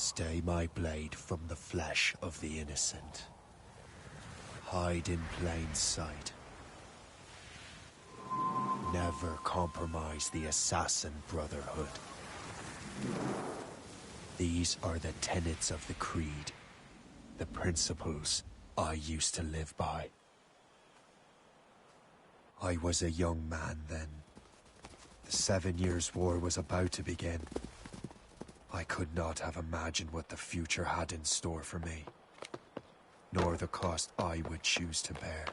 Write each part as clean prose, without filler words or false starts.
Stay my blade from the flesh of the innocent. Hide in plain sight. Never compromise the Assassin Brotherhood. These are the tenets of the Creed, the principles I used to live by. I was a young man then. The 7 Years' War was about to begin. I could not have imagined what the future had in store for me, nor the cost I would choose to bear.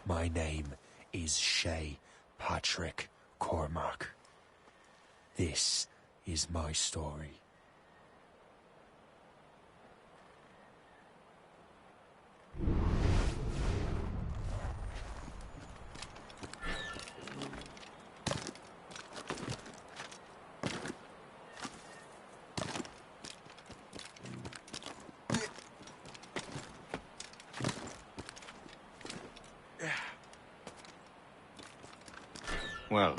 My name is Shay Patrick Cormac. This is my story. Well,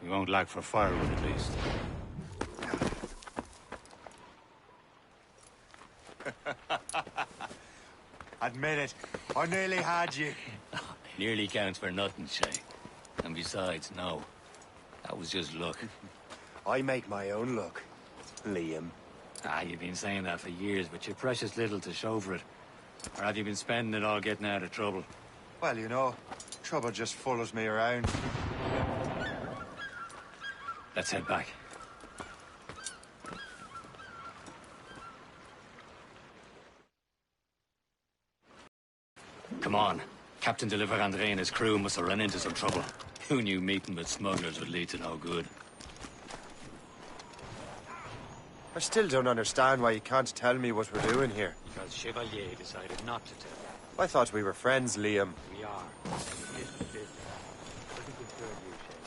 we won't lack for firewood at least. Admit it, I nearly had you. Nearly counts for nothing, Shay. And besides, no. That was just luck. I make my own luck, Liam. You've been saying that for years, but you're precious little to show for it. Or have you been spending it all getting out of trouble? Well, you know, trouble just follows me around. Let's head back. Come on. Captain de Andre and his crew must have run into some trouble. Who knew meeting with smugglers would lead to no good? I still don't understand why you can't tell me what we're doing here. Because Chevalier decided not to tell. I thought we were friends, Liam. We are. This is business. Let me concern you, Shay.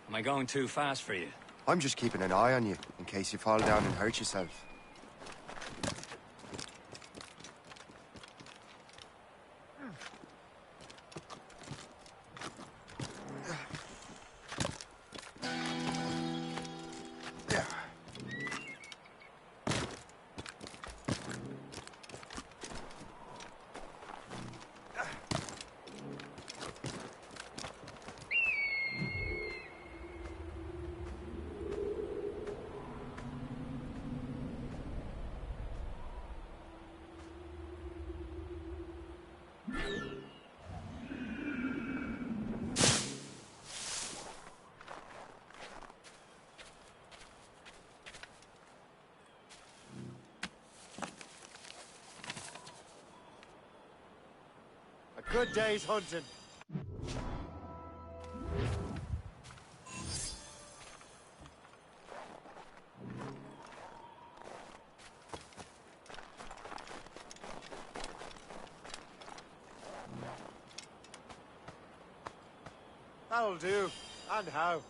Am I going too fast for you? I'm just keeping an eye on you, in case you fall down and hurt yourself. Good day's hunting. That'll do. And how?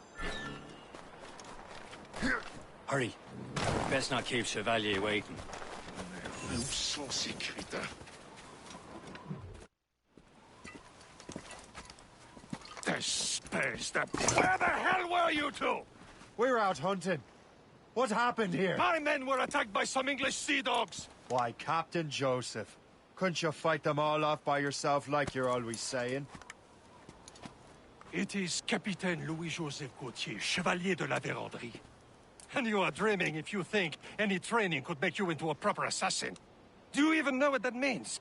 Hurry. Best not keep Chevalier waiting. Where the hell were you two? We're out hunting. What happened here? My men were attacked by some English sea dogs. Why, Captain Joseph. Couldn't you fight them all off by yourself like you're always saying? It is Capitaine Louis-Joseph Gauthier, Chevalier de la Vérendrye. And you are dreaming if you think any training could make you into a proper assassin. Do you even know what that means?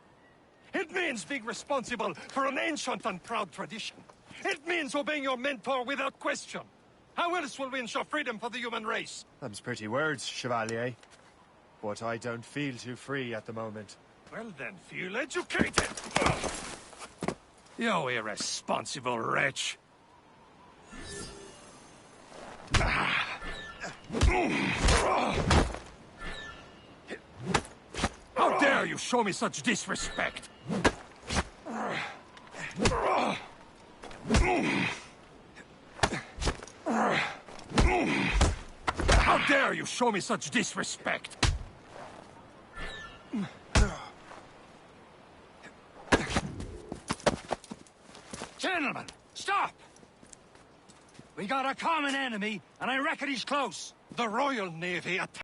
It means being responsible for an ancient and proud tradition. It means obeying your mentor without question. How else will we ensure freedom for the human race? Them's pretty words, Chevalier. But I don't feel too free at the moment. Well then, feel educated! You irresponsible wretch! dare you show me such disrespect? How dare you show me such disrespect? Gentlemen, stop! We got a common enemy, and I reckon he's close. The Royal Navy attacked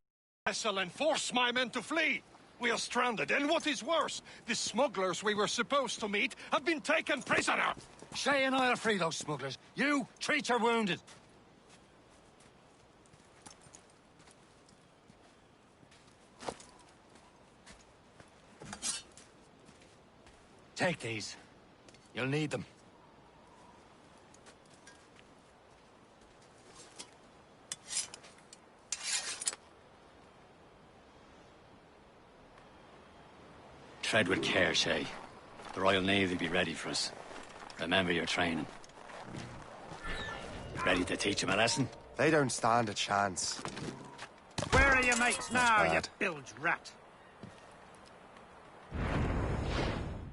the vessel and forced my men to flee. We are stranded, and what is worse, the smugglers we were supposed to meet have been taken prisoner. Shay and I'll free those smugglers. You, treat your wounded. Take these. You'll need them. Tread with care, Shay. The Royal Navy will be ready for us. Remember your training. Ready to teach them a lesson? They don't stand a chance. Where are your mates now, you bad. bilge rat?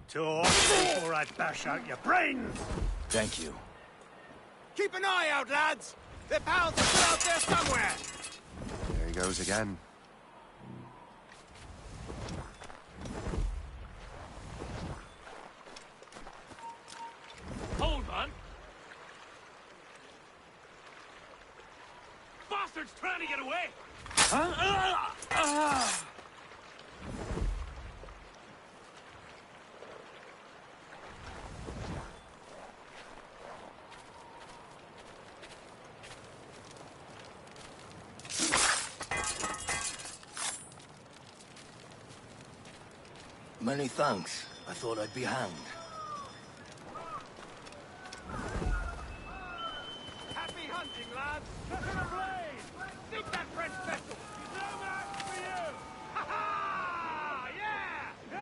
Talk before I bash out your brains! Thank you. Keep an eye out, lads! Their pals are still out there somewhere! There he goes again. Hold on! Bastard's trying to get away! Many thanks. I thought I'd be hanged. Happy hunting, lads! Set her ablaze! Dig that French vessel! No match for you! Ha-ha! Yeah!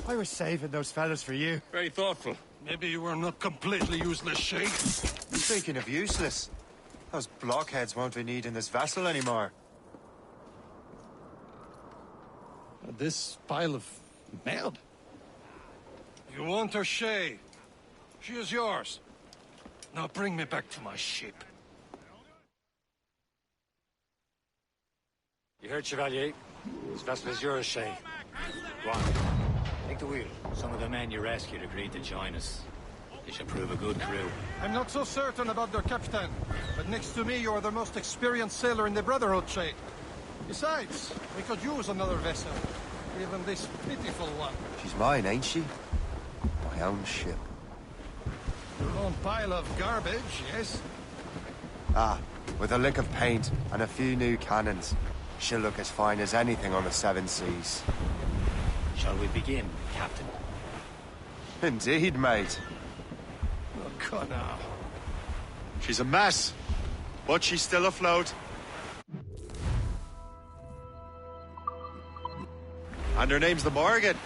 I was saving those fellas for you. Very thoughtful. Maybe you were not completely useless, Shay. Speaking of useless, those blockheads won't be needing this vessel anymore. This pile of mail? You want her, Shay? She is yours. Now bring me back to my ship. You heard, Chevalier? This vessel is yours, Shay. Go on. Take the wheel. Some of the men you rescued agreed to join us. They should prove a good crew. I'm not so certain about their captain, but next to me, you are the most experienced sailor in the Brotherhood, Shay. Besides, we could use another vessel. Even this pitiful one. She's mine, ain't she? My own ship. Your own pile of garbage, yes? Ah, with a lick of paint and a few new cannons, she'll look as fine as anything on the seven seas. Shall we begin, Captain? Indeed, mate. Oh, God, now. She's a mess, but she's still afloat. And her name's the Morgan.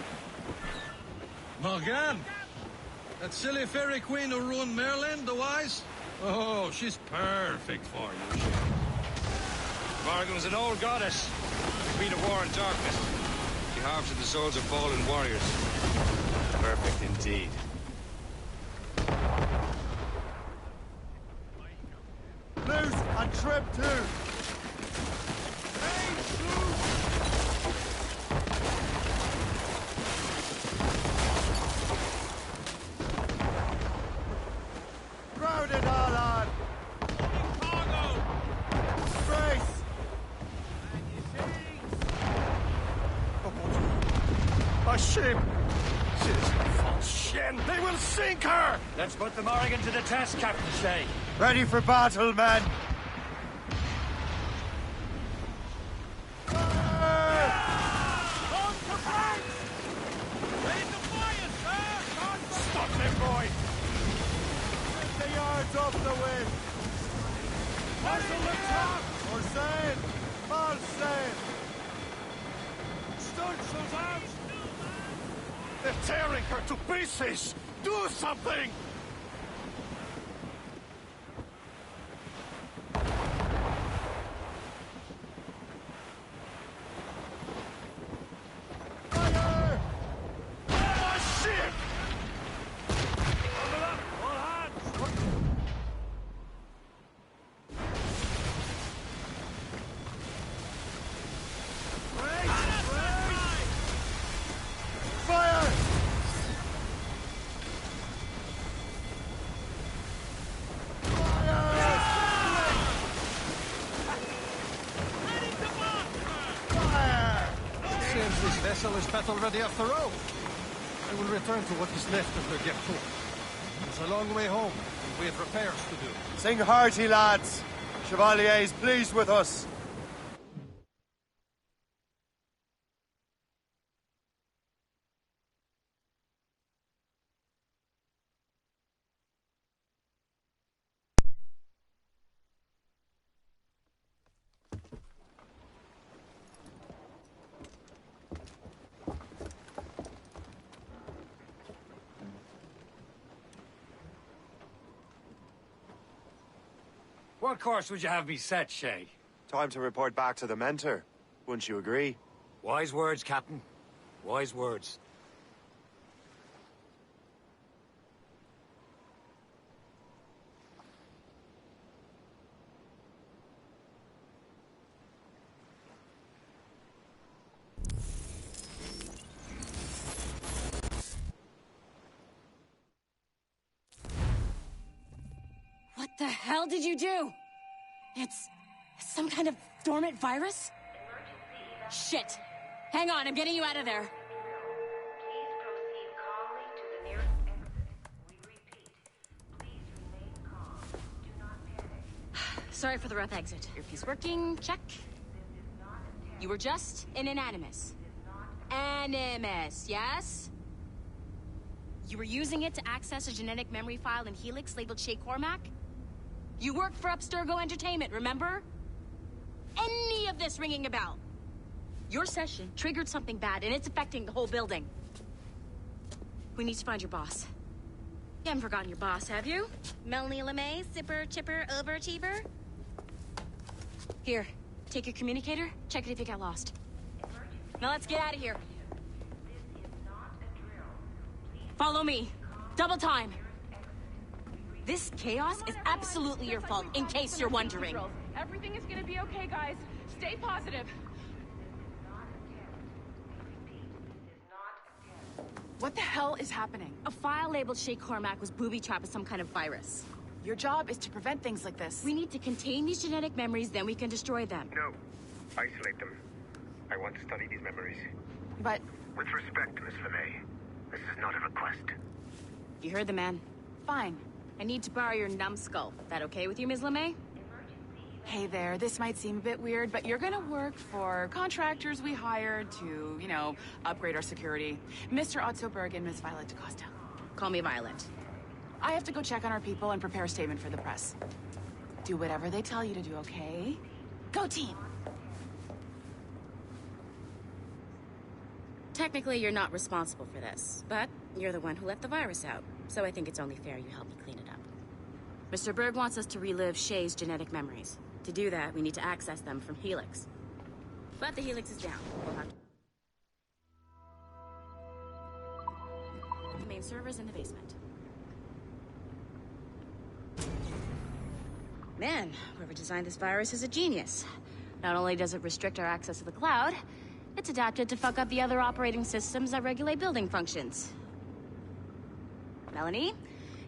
Morgan? That silly fairy queen who ruined Merlin, the wise? Oh, she's perfect for you, Shay. Morgan was an old goddess, the queen of war and darkness. She harvested the souls of fallen warriors. Perfect indeed. Loose and trim too. Crowded all on. Brace. A ship! She's a false shin! They will sink her! Let's put the Morrigan to the test, Captain Shay. Ready for battle, men. Stop them, boy! 50 yards off the wind. Muzzle the top. Or sail. All sail. Stunsails out! They're tearing her to pieces! Do something! Fire! My ship! Fire! Seems this vessel is battle ready after all. I will return to what is left of the Gertrude. It's a long way home, and we have repairs to do. Sing hearty, lads. Chevalier is pleased with us. What course would you have me set, Shay? Time to report back to the mentor. Wouldn't you agree? Wise words, Captain. Wise words. What the hell did you do? It's some kind of dormant virus? Shit. Hang on, I'm getting you out of there. Please proceed calmly to the nearest exit. We repeat, please remain calm. Do not panic. Sorry for the rough exit. Earpiece working, check. You were just in an animus. Animus, yes? You were using it to access a genetic memory file in Helix labeled Shay Cormac? You worked for Abstergo Entertainment, remember? Any of this ringing a bell? Your session triggered something bad, and it's affecting the whole building. We need to find your boss. You haven't forgotten your boss, have you? Melanie LeMay, sipper, chipper, overachiever? Here, take your communicator, check it if you got lost. Now let's get out of here. Follow me. Double time. This chaos is absolutely your fault, in case you're wondering. Everything is gonna be okay, guys. Stay positive. What the hell is happening? A file labeled Shay Cormac was booby-trapped with some kind of virus. Your job is to prevent things like this. We need to contain these genetic memories, then we can destroy them. No. Isolate them. I want to study these memories. But... With respect, Miss LeMay, this is not a request. You heard the man. Fine. I need to borrow your numbskull. That okay with you, Ms. LeMay? Hey there, this might seem a bit weird, but you're gonna work for contractors we hired to, you know, upgrade our security. Mr. Otto Berg and Miss Violet DaCosta. Call me Violet. I have to go check on our people and prepare a statement for the press. Do whatever they tell you to do, okay? Go team! Technically, you're not responsible for this, but you're the one who let the virus out, so I think it's only fair you help me clean it up. Mr. Berg wants us to relive Shay's genetic memories. To do that, we need to access them from Helix. But the Helix is down. We'll have to... main servers in the basement. Man, whoever designed this virus is a genius. Not only does it restrict our access to the cloud, it's adapted to fuck up the other operating systems that regulate building functions. Melanie?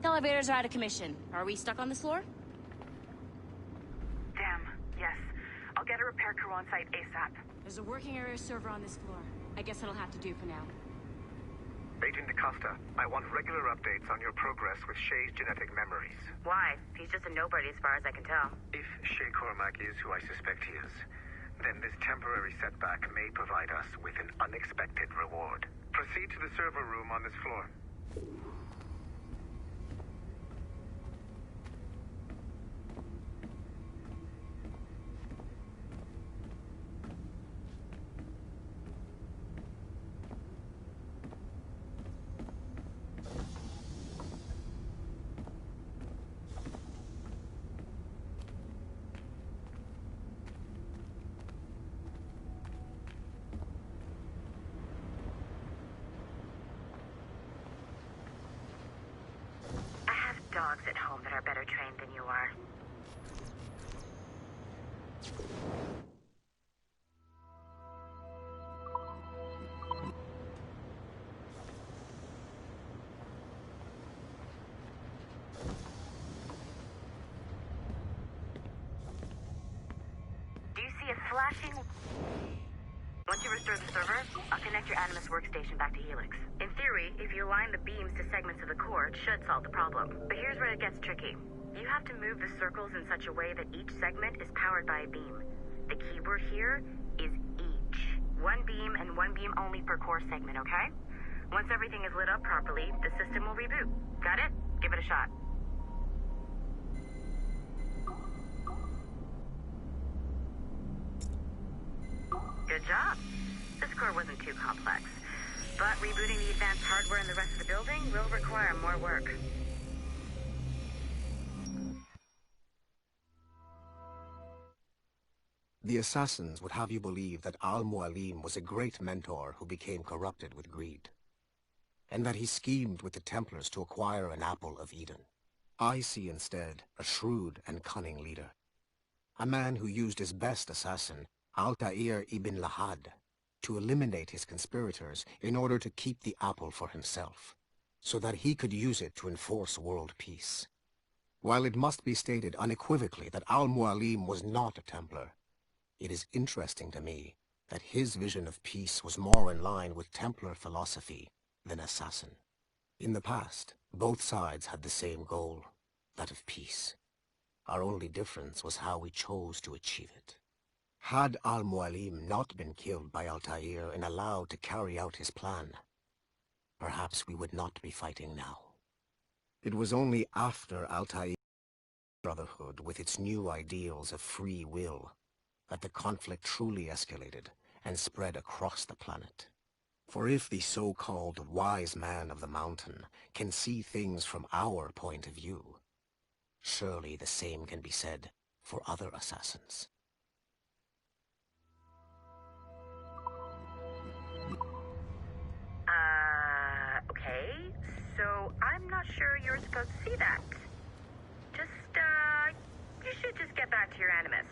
The elevators are out of commission. Are we stuck on this floor? Damn, yes. I'll get a repair crew on site ASAP. There's a working area server on this floor. I guess it'll have to do for now. Agent DaCosta, I want regular updates on your progress with Shay's genetic memories. Why? He's just a nobody as far as I can tell. If Shay Cormac is who I suspect he is, then this temporary setback may provide us with an unexpected reward. Proceed to the server room on this floor. Dogs at home that are better trained than you are. Do you see a flashing... Once you restore the server, I'll connect your Animus workstation back to Helix. In theory, if you align the beams to segments of the core, it should solve the problem. But here's where it gets tricky. You have to move the circles in such a way that each segment is powered by a beam. The keyword here is each. One beam and one beam only per core segment, okay? Once everything is lit up properly, the system will reboot. Got it? Give it a shot. Good job. This core wasn't too complex. But rebooting the advanced hardware in the rest of the building will require more work. The assassins would have you believe that Al-Mualim was a great mentor who became corrupted with greed, and that he schemed with the Templars to acquire an apple of Eden. I see instead a shrewd and cunning leader, a man who used his best assassin, Altair ibn Lahad, to eliminate his conspirators in order to keep the apple for himself, so that he could use it to enforce world peace. While it must be stated unequivocally that Al-Mualim was not a Templar, it is interesting to me that his vision of peace was more in line with Templar philosophy than assassin. In the past, both sides had the same goal, that of peace. Our only difference was how we chose to achieve it. Had Al-Mualim not been killed by Altair and allowed to carry out his plan, perhaps we would not be fighting now. It was only after Altair's Brotherhood, with its new ideals of free will, that the conflict truly escalated and spread across the planet. For if the so-called wise man of the mountain can see things from our point of view, surely the same can be said for other assassins. Okay, so I'm not sure you're supposed to see that. You should just get back to your Animus.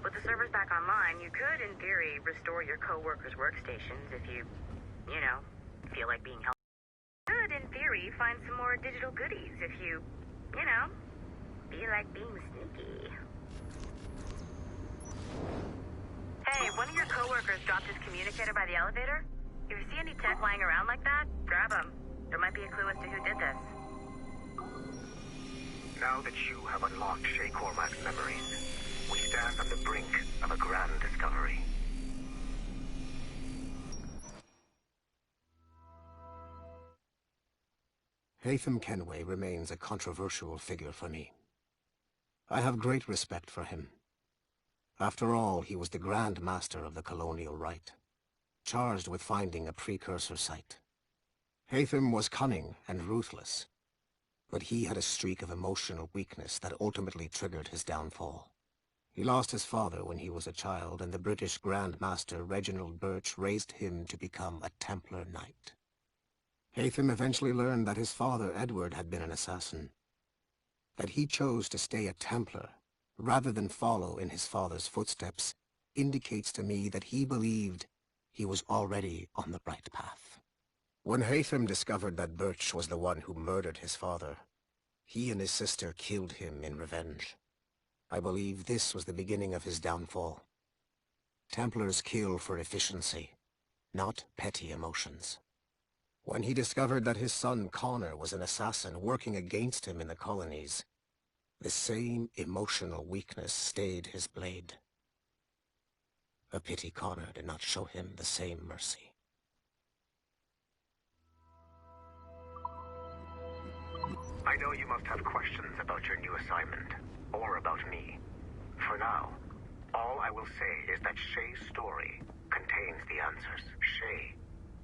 With the servers back online, you could, in theory, restore your co-workers' workstations if you feel like being helped. You could, in theory, find some more digital goodies if you feel like being sneaky. Hey, one of your co-workers dropped his communicator by the elevator. If you see any tech lying around like that, grab them. There might be a clue as to who did this. Now that you have unlocked Shay Cormac's memories, we stand on the brink of a grand discovery. Haytham Kenway remains a controversial figure for me. I have great respect for him. After all, he was the Grand Master of the Colonial Rite, charged with finding a precursor site. Haytham was cunning and ruthless, but he had a streak of emotional weakness that ultimately triggered his downfall. He lost his father when he was a child, and the British Grand Master Reginald Birch raised him to become a Templar Knight. Haytham eventually learned that his father, Edward, had been an assassin. That he chose to stay a Templar, rather than follow in his father's footsteps, indicates to me that he believed he was already on the right path. When Haytham discovered that Birch was the one who murdered his father, he and his sister killed him in revenge. I believe this was the beginning of his downfall. Templars kill for efficiency, not petty emotions. When he discovered that his son Connor was an assassin working against him in the colonies, the same emotional weakness stayed his blade. A pity Connor did not show him the same mercy. I know you must have questions about your new assignment, or about me. For now, all I will say is that Shay's story contains the answers. Shay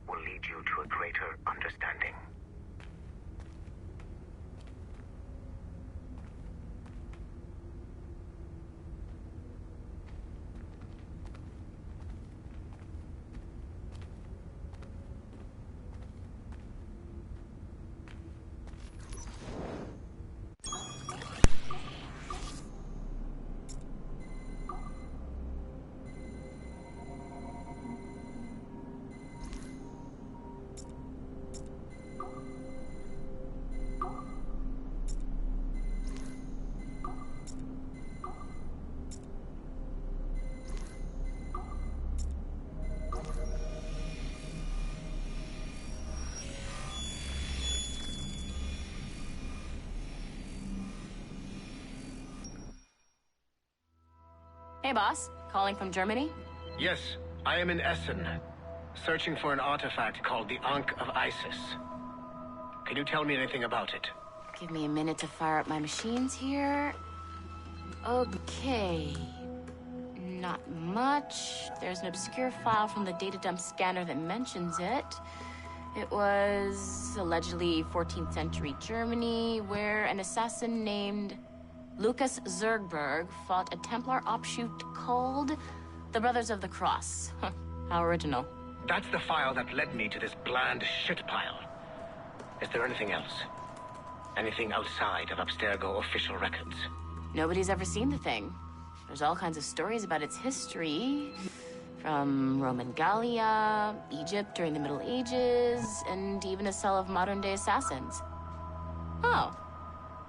will lead you to a greater understanding. Hey, boss. Calling from Germany? Yes, I am in Essen, searching for an artifact called the Ankh of Isis. Can you tell me anything about it? Give me a minute to fire up my machines here. Okay. Not much. There's an obscure file from the data dump scanner that mentions it. It was allegedly 14th century Germany, where an assassin named Lucas Zergberg fought a Templar offshoot called the Brothers of the Cross. How original. That's the file that led me to this bland shit pile. Is there anything else? Anything outside of Abstergo official records? Nobody's ever seen the thing. There's all kinds of stories about its history. From Roman Gallia, Egypt during the Middle Ages, and even a cell of modern-day assassins. Oh.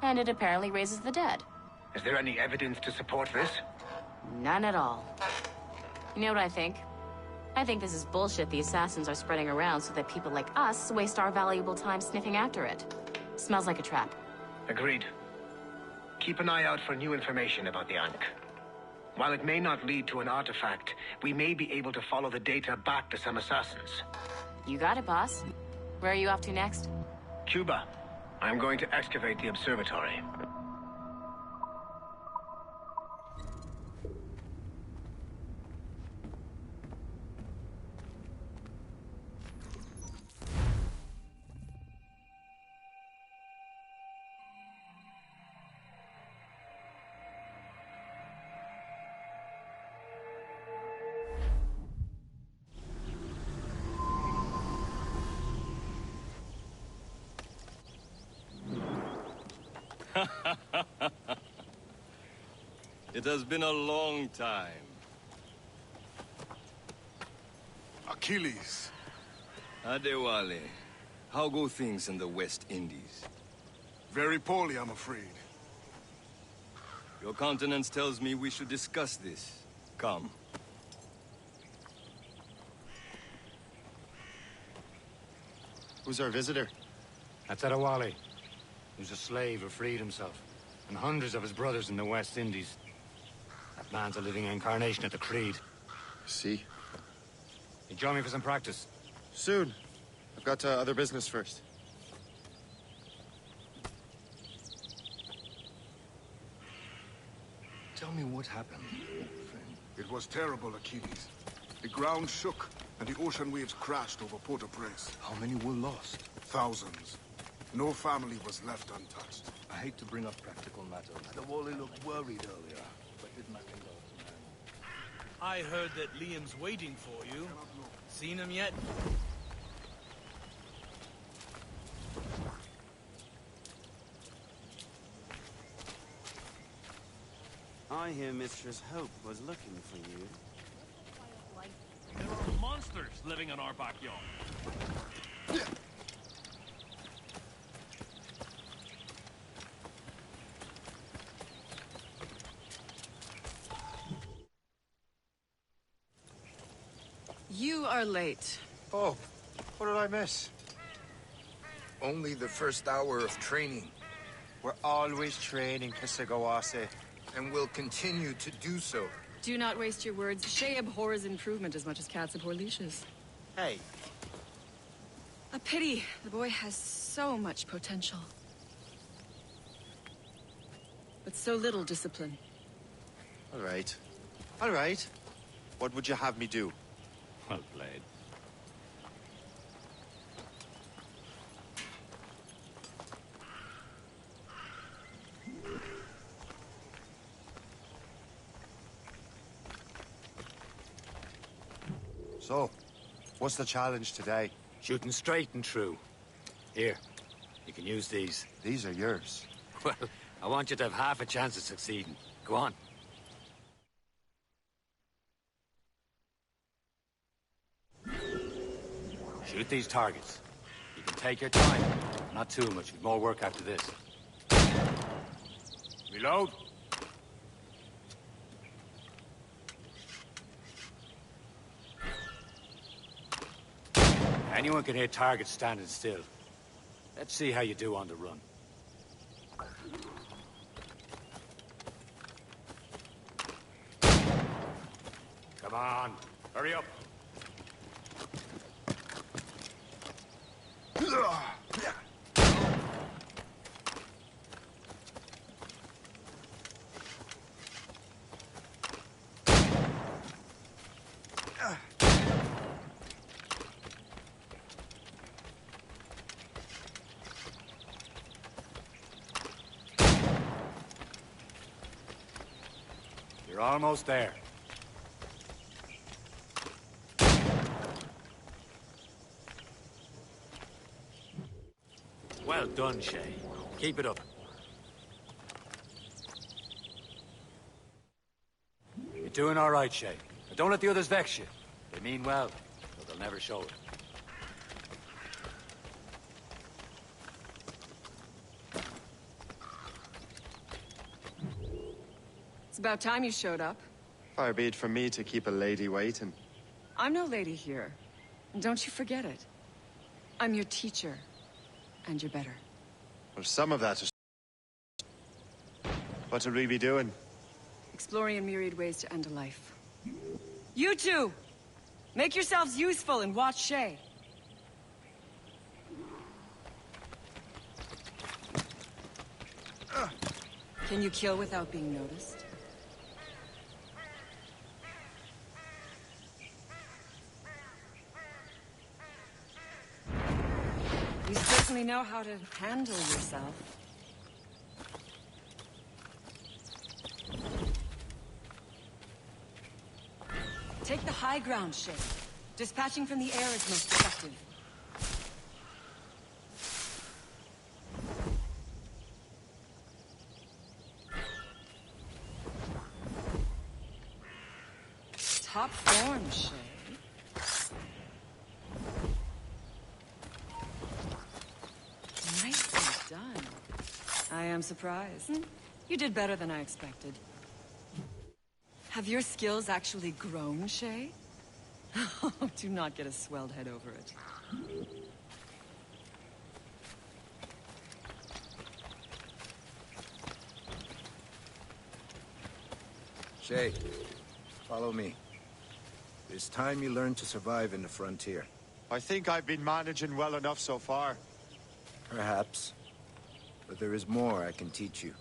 And it apparently raises the dead. Is there any evidence to support this? None at all. You know what I think? I think this is bullshit the assassins are spreading around so that people like us waste our valuable time sniffing after it. Smells like a trap. Agreed. Keep an eye out for new information about the Ankh. While it may not lead to an artifact, we may be able to follow the data back to some assassins. You got it, boss. Where are you off to next? Cuba. I'm going to excavate the observatory. It has been a long time. Achilles. Adewale, how go things in the West Indies? Very poorly, I'm afraid. Your countenance tells me we should discuss this. Come. Who's our visitor? That's Adewale, who's a slave who freed himself, and hundreds of his brothers in the West Indies. That man's a living incarnation of the Creed. See? You join me for some practice? Soon. I've got other business first. Tell me what happened, friend. It was terrible, Achilles. The ground shook, and the ocean waves crashed over Port-au-Prince. How many were lost? Thousands. No family was left untouched. I hate to bring up practical matters. Adewale looked worried earlier, but did nothing else. I heard that Liam's waiting for you. Seen him yet? I hear Mistress Hope was looking for you. There are monsters living in our backyard. You are late. Oh, what did I miss? Only the first hour of training. We're always training, Kisagawase. And will continue to do so. Do not waste your words. Shay abhors improvement as much as cats abhor leashes. Hey. A pity. The boy has so much potential. But so little discipline. All right. All right. What would you have me do? Well played. So, what's the challenge today? Shooting straight and true. Here, you can use these. These are yours. Well, I want you to have half a chance of succeeding. Go on. Shoot these targets. You can take your time. Not too much. We've more work after this. Reload. Anyone can hit targets standing still. Let's see how you do on the run. Come on, hurry up. You're almost there. Well done, Shay. Keep it up. You're doing all right, Shay. But don't let the others vex you. They mean well, but they'll never show it. It's about time you showed up. Far be it from me to keep a lady waiting. I'm no lady here. And don't you forget it. I'm your teacher. And you're better. Well, some of that is... What would we be doing? Exploring a myriad ways to end a life. You two! Make yourselves useful and watch Shay. Can you kill without being noticed? You certainly know how to handle yourself. Take the high ground, Shay. Dispatching from the air is most effective. Top form, Shay. Nicely done. I am surprised. You did better than I expected. Have your skills actually grown, Shay? Do not get a swelled head over it. Shay, follow me. It's time you learn to survive in the frontier. I think I've been managing well enough so far. Perhaps. But there is more I can teach you.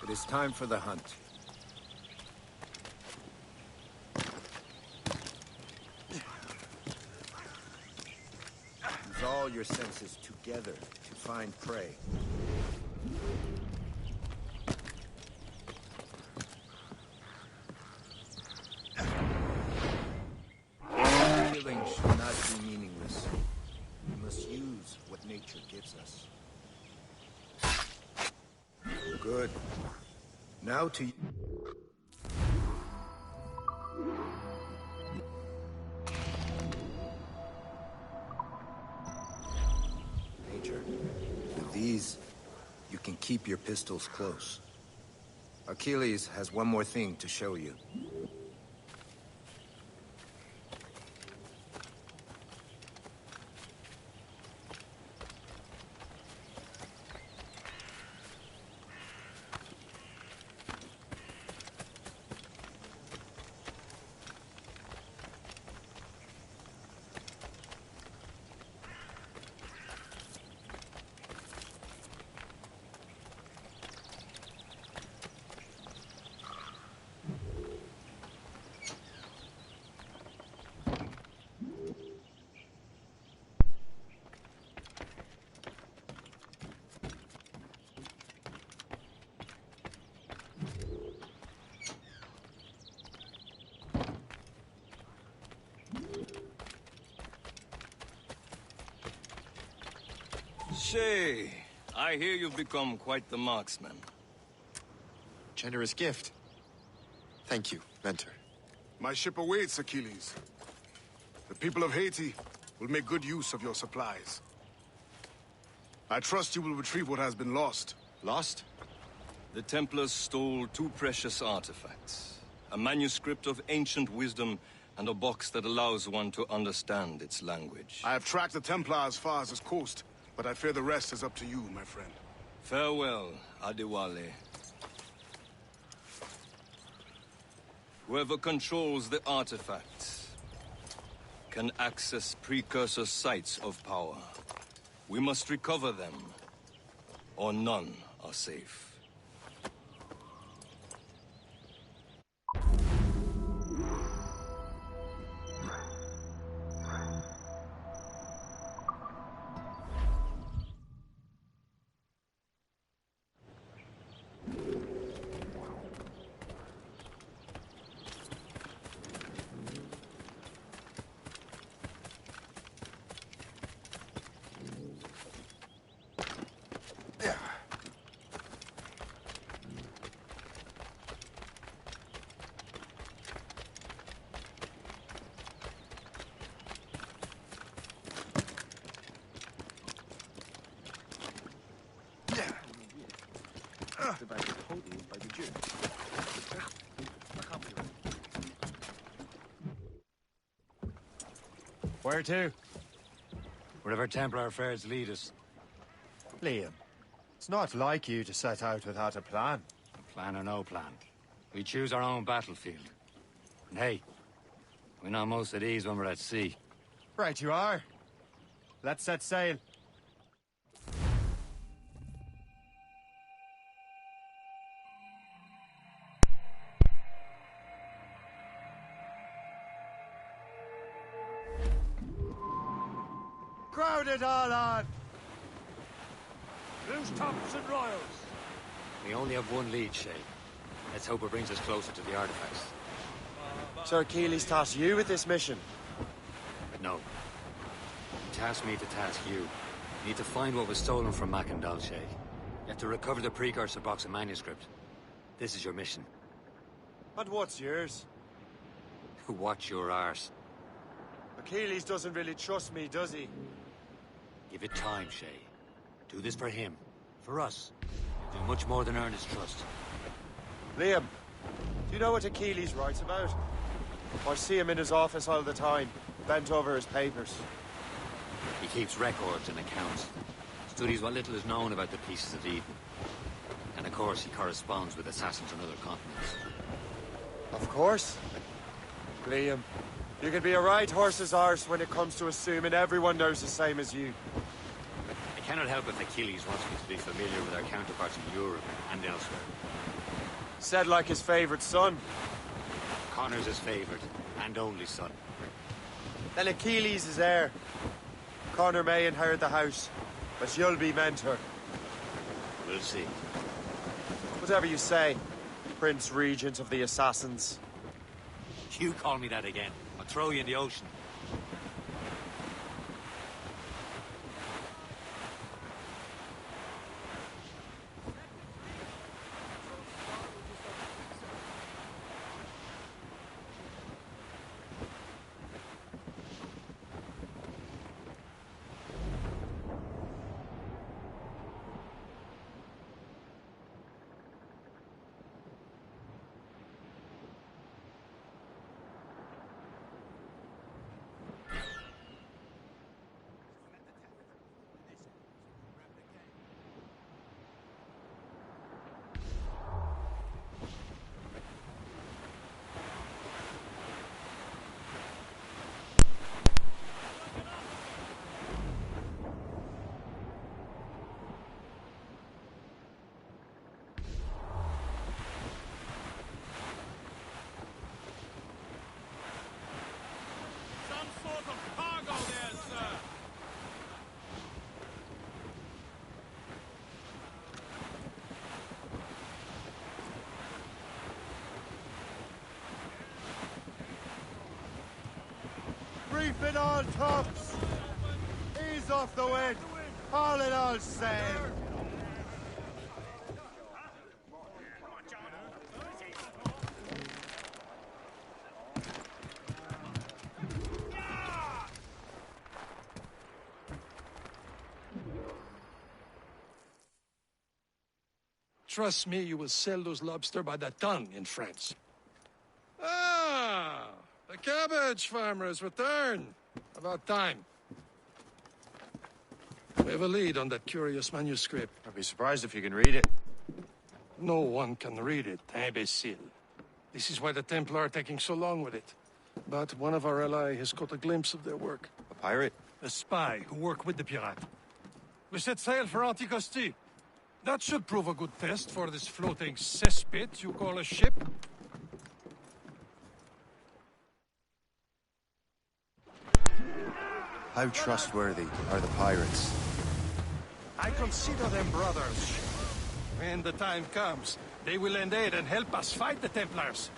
It is time for the hunt. Use all your senses together to find prey. Killing should not be meaningless. We must use what nature gives us. Good. Now to... Major, with these, you can keep your pistols close. Achilles has one more thing to show you. Shay, I hear you've become quite the marksman. Generous gift. Thank you, Mentor. My ship awaits, Achilles. The people of Haiti will make good use of your supplies. I trust you will retrieve what has been lost. Lost? The Templars stole 2 precious artifacts. A manuscript of ancient wisdom and a box that allows one to understand its language. I have tracked the Templar as far as this coast, but I fear the rest is up to you, my friend. Farewell, Adewale. Whoever controls the artifacts can access precursor sites of power. We must recover them, or none are safe. Where to? Wherever Templar affairs lead us. Liam, it's not like you to set out without a plan. Plan or no plan. We choose our own battlefield. And hey, we know most of these when we're at sea. Right you are. Let's set sail. Crowd it all on! Loose tops and royals. We only have one lead, Shay. Let's hope it brings us closer to the artifacts. Sir Achilles tasked you with this mission. No. He tasked me to task you. You need to find what was stolen from Macandal, Shay. You have to recover the precursor box of manuscript. This is your mission. And what's yours? Watch your arse. Achilles doesn't really trust me, does he? Give it time, Shay. Do this for him. For us. Do much more than earn his trust. Liam, do you know what Achilles writes about? I see him in his office all the time, bent over his papers. He keeps records and accounts. Studies what little is known about the pieces of Eden. And of course, he corresponds with assassins on other continents. Of course. Liam, you can be a right horse's arse when it comes to assuming everyone knows the same as you. I cannot help if Achilles wants me to be familiar with our counterparts in Europe and elsewhere. Said like his favorite son. Connor's his favorite and only son. Then Achilles is heir. Connor may inherit the house, but you'll be mentor. We'll see. Whatever you say, Prince Regent of the Assassins. You call me that again, I'll throw you in the ocean. Reef it all tops! Ease off the wind! Haul it all sail! Trust me, you will sell those lobster by the ton in France. Ah! The cabbage farmer has returned. About time. We have a lead on that curious manuscript. I'd be surprised if you can read it. No one can read it, imbecile. This is why the Templar are taking so long with it. But one of our allies has caught a glimpse of their work. A pirate? A spy who worked with the pirate. We set sail for Anticosti. That should prove a good test for this floating cesspit you call a ship. How trustworthy are the pirates? I consider them brothers. When the time comes, they will lend aid and help us fight the Templars.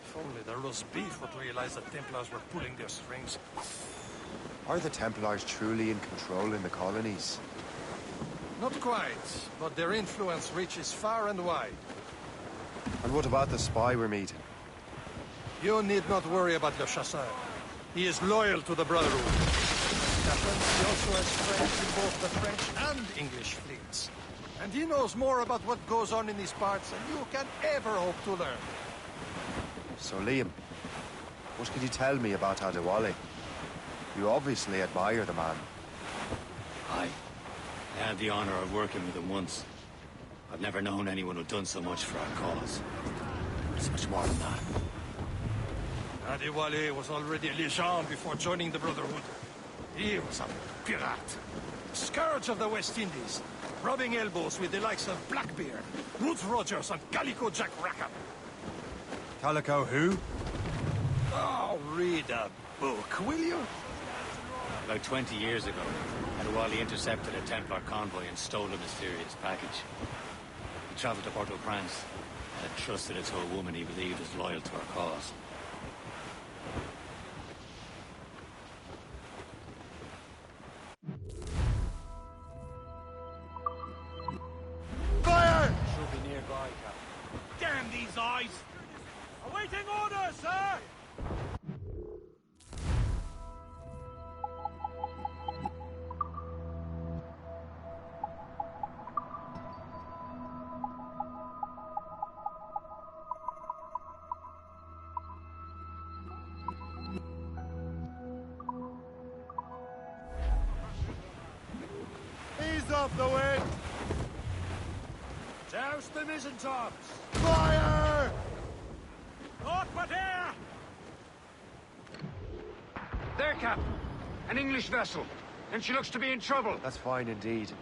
If only the roast beef would realize the Templars were pulling their strings. Are the Templars truly in control in the colonies? Not quite, but their influence reaches far and wide. And what about the spy we're meeting? You need not worry about Le Chasseur. He is loyal to the Brotherhood. Captain, he also has friends in both the French and English fleets. And he knows more about what goes on in these parts than you can ever hope to learn. So, Liam, what can you tell me about Adewale? You obviously admire the man. I had the honor of working with him once. I've never known anyone who'd done so much for our cause. It's much more than that. Adewale was already a legend before joining the Brotherhood. He was a pirate. Scourge of the West Indies, rubbing elbows with the likes of Blackbeard, Woodes Rogers, and Calico Jack Rackham. Calico who? Oh, read a book, will you? About 20 years ago, Adewale intercepted a Templar convoy and stole a mysterious package. He traveled to Port-au-Prince and trusted it to a woman he believed was loyal to our cause. Fire! Should be nearby, Captain. Damn these eyes! Awaiting orders, sir! Ease off the wind! Douse the mizzentops! Fire! Naught but air! There, Captain. An English vessel. and she looks to be in trouble. That's fine indeed.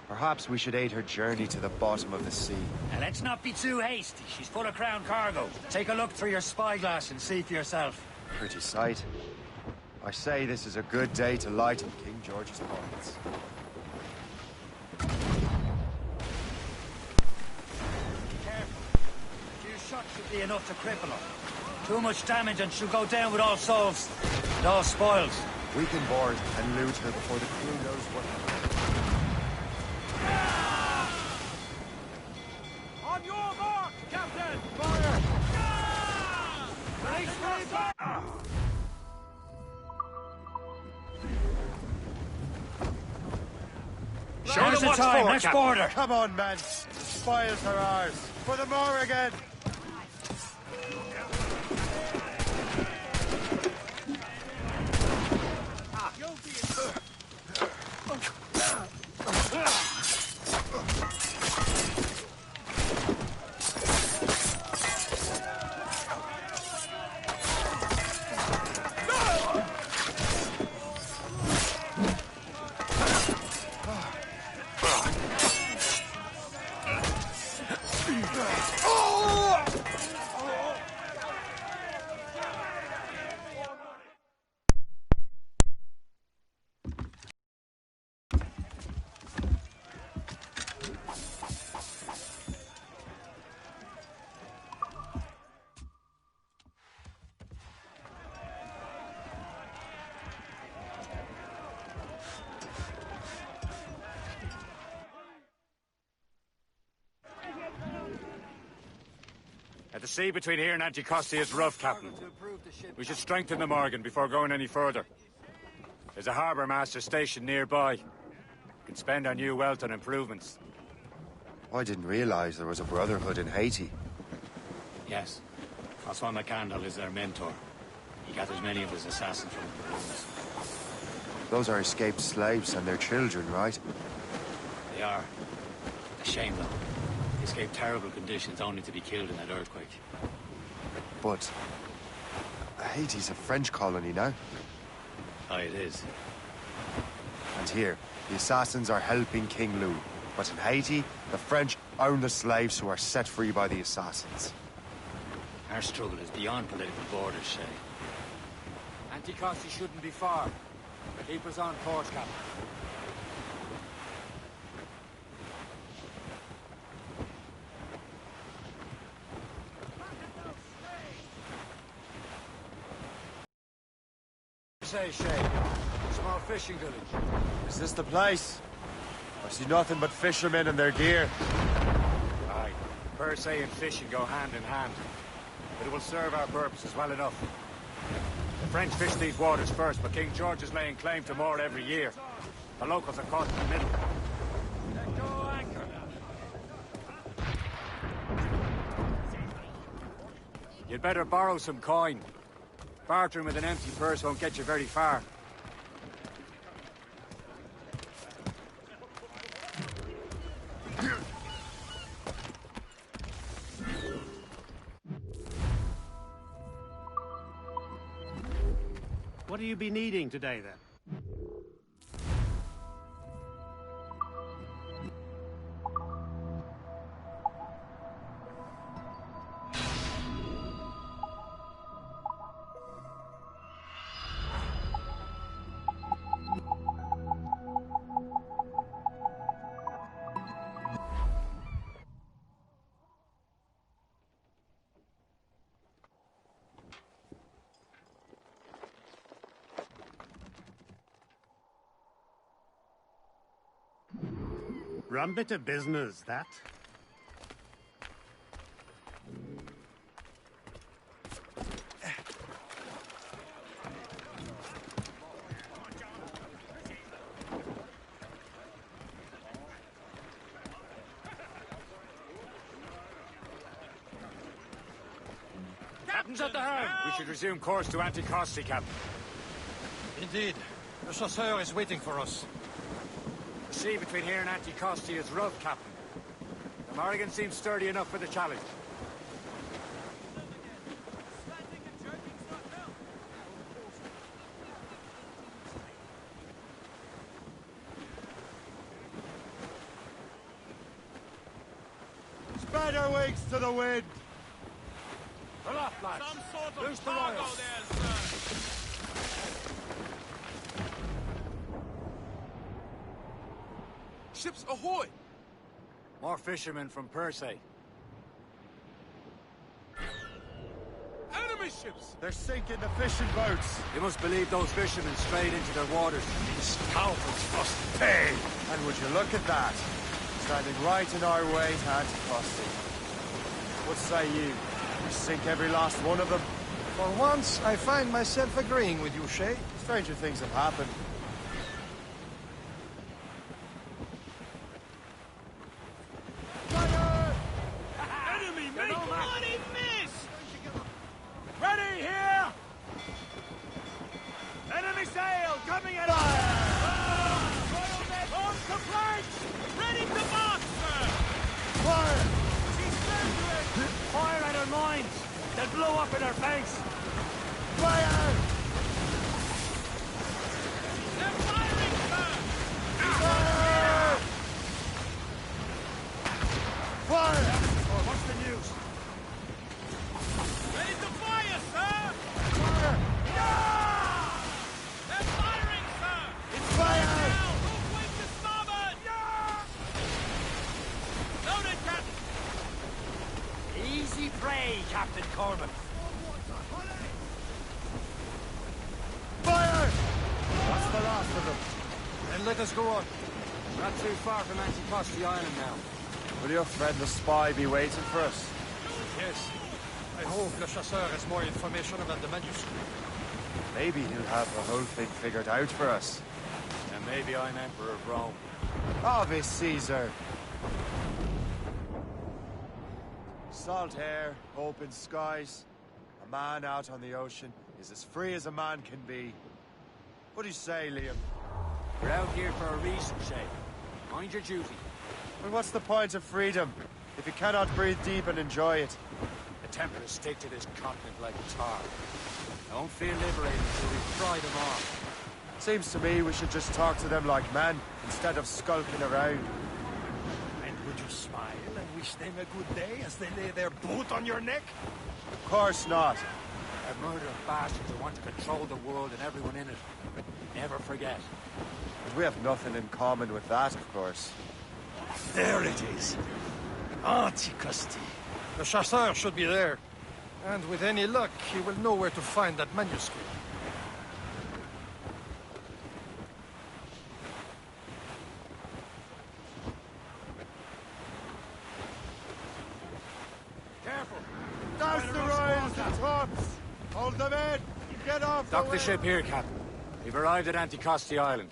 Perhaps we should aid her journey to the bottom of the sea. Now, let's not be too hasty. She's full of crown cargo. Take a look through your spyglass and see for yourself. Pretty sight. I say this is a good day to lighten King George's pockets. Careful. A few shots should be enough to cripple her. Too much damage and she'll go down with all souls and all spoils. We can board and loot her before the crew knows what happened. On your mark, Captain! Fire! Nice Now's the time, let's board her. Come on, men. The spoils are ours. For the Morrigan! The sea between here and Anticosti is rough, Captain. We should strengthen the Morgan before going any further. There's a harbour master stationed nearby. We can spend our new wealth on improvements. I didn't realize there was a brotherhood in Haiti. Yes. Francois McCandle is their mentor. He gathers many of his assassins from the ruins. Those are escaped slaves and their children, right? They are. A shame, though. They escaped terrible conditions only to be killed in that earthquake. But Haiti's a French colony now. Aye, it is. And here, the assassins are helping King Louis. But in Haiti, the French own the slaves who are set free by the assassins. Our struggle is beyond political borders, Shay. Anticosti shouldn't be far. Keep us on course, Captain. Say, Shay. Small fishing village. Is this the place? I see nothing but fishermen and their gear. Aye. Per se and fishing go hand in hand. But it will serve our purposes well enough. The French fish these waters first, but King George is laying claim to more every year. The locals are caught in the middle. Let go anchor. You'd better borrow some coin. Bartering with an empty purse won't get you very far. What do you be needing today, then? Rum bit of business, that. Captain's at the helm. We should resume course to Anticosti, Captain. Indeed. The chasseur is waiting for us. The sea between here and Anticosti is rough, Captain. The Morrigan seems sturdy enough for the challenge. Spread our wings to the wind! Pull up, lads. Some sort of Loose the cargo royals. there, sir. Ships ahoy! More fishermen from Persay. Enemy ships! They're sinking the fishing boats! You must believe those fishermen strayed into their waters. These scoundrels must pay! And would you look at that? Standing right in our way to Anticosti. What say you? We sink every last one of them? For once, I find myself agreeing with you, Shay. Stranger things have happened. Enemy make bloody miss! Ready here! Enemy sail coming at us! On to planks! Ready to mark, sir! Fire! Fire at our mines! They'll blow up in our face! Fire! They're firing, sir! Fire! Fire! What's the news? Ready to fire, sir! Fire! Yeah! They're firing, sir! It's fire! Now, move wing to starboard! Yeah! Loaded, Captain! Easy prey, Captain Corbin. Fire! That's the last of them. Then let us go on. Not too far from Anticosti Island now. Will your friend the spy be waiting for us? Yes. I hope Le Chasseur has more information about the manuscript. Maybe he'll have the whole thing figured out for us. And maybe I'm Emperor of Rome. Ave Caesar! Salt air, open skies. A man out on the ocean is as free as a man can be. What do you say, Liam? We're out here for a reason, Shay. Mind your duty. Well, what's the point of freedom if you cannot breathe deep and enjoy it? The Templars stick to this continent like tar. I won't feel liberated until we fry them off. Seems to me we should just talk to them like men instead of skulking around. And would you smile and wish them a good day as they lay their boot on your neck? Of course not. They're murdering bastards who want to control the world and everyone in it. Never forget. But we have nothing in common with that, of course. There it is. Anticosti. The Chasseur should be there. And with any luck, he will know where to find that manuscript. Careful! Douse the royals and tops! Hold them in! Get off Dock the ship here, Captain. We've arrived at Anticosti Island.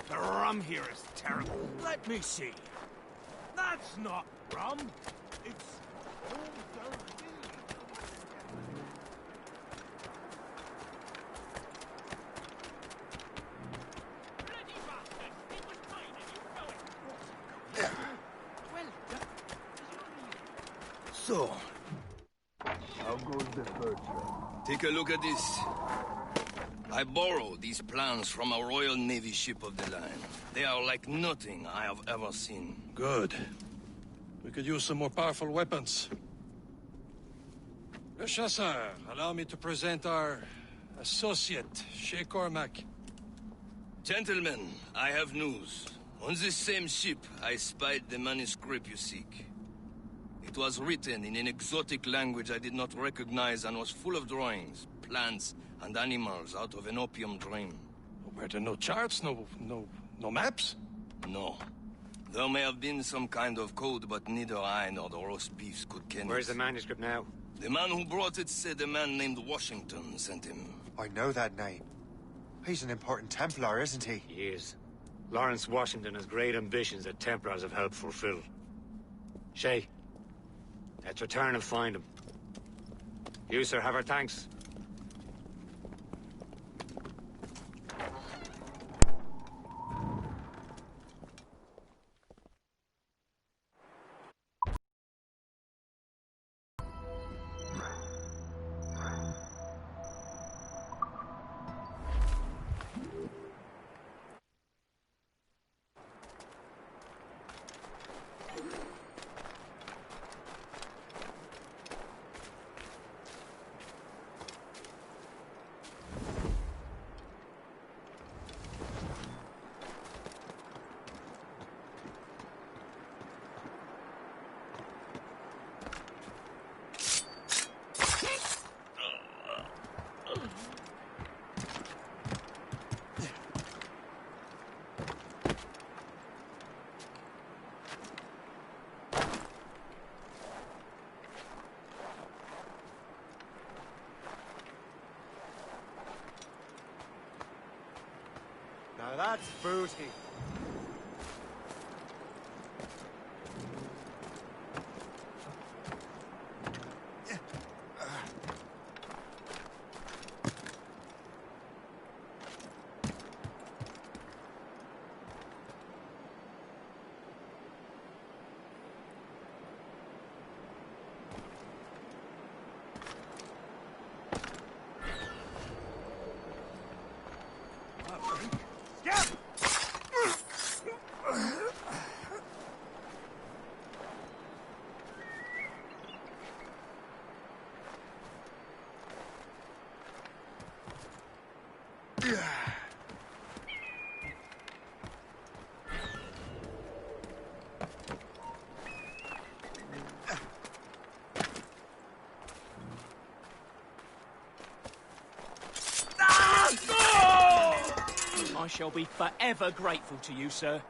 The rum here is terrible. Let me see. That's not rum. It's... So, how goes the third trip? Take a look at this. I borrowed these plans from a Royal Navy ship of the line. They are like nothing I have ever seen. Good. We could use some more powerful weapons. Le Chasseur, allow me to present our associate, Shay Cormac. Gentlemen, I have news. On this same ship, I spied the manuscript you seek. It was written in an exotic language I did not recognize and was full of drawings, plants, and animals out of an opium dream. Were there no charts, no maps? No. There may have been some kind of code, but neither I nor the roast beefs could ken it. Where's the manuscript now? The man who brought it said a man named Washington sent him. I know that name. He's an important Templar, isn't he? He is. Lawrence Washington has great ambitions that Templars have helped fulfill. Shay, let's return and find him. You, sir, have our thanks. that's booty. I shall be forever grateful to you, sir.